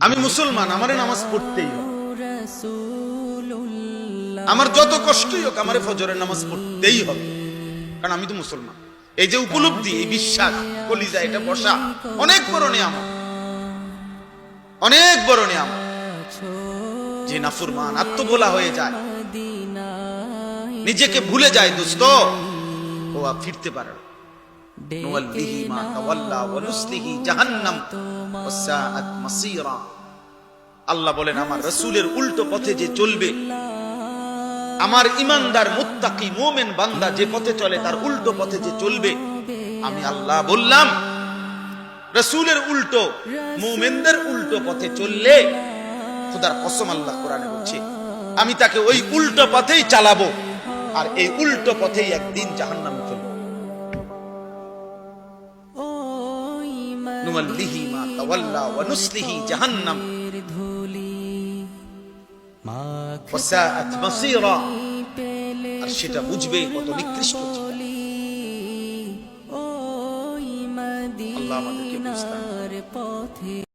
আমি মুসলমান, আমারে নামাজ পড়তেই হবে। আমার যত কষ্টই হোক আমারে ফজরের নামাজ পড়তেই হবে, কারণ আমি তো মুসলমান। এই যে উপলব্ধি, এই বিশ্বাস কলিজা এটা বসা অনেক বড় নিয়ামত, অনেক বড় নিয়ামত। যে নাফরমান আত্মভোলা হয়ে যায়, নিজেকে ভুলে যায় দোস্ত, ও আর ফিরতে পারে না। নুওয়াল্লিহি মা তাওয়াল্লা ওয়া নুসলিহি জাহান্নাম ওয়া সাআত মাসীরা। আল্লাহ বলেন আমার রাসূলের উল্টো পথে যে চলবে, আমার ঈমানদার মুত্তাকি মুমিন বান্দা যে পথে চলে তার উল্টো পথে যে চলবে, আমি আল্লাহ বললাম রাসূলের উল্টো মুমিনদের উল্টো পথে চললে, খোদার কসম আল্লাহ কোরআনে বলছে, আমি তাকে ওই উল্টো পথেই চালাবো, আর এই উল্টো পথেই একদিন জাহান্নামে ফেলবো। নুওয়াল্লিহি মা তাওয়াল্লা ওয়া নুসলিহি জাহান্নাম ওয়া সাআত মাসীরা। আর সেটা বুঝবে কত নিকৃষ্ট ছিল। আল্লাহ আমাদেরকে বুঝতে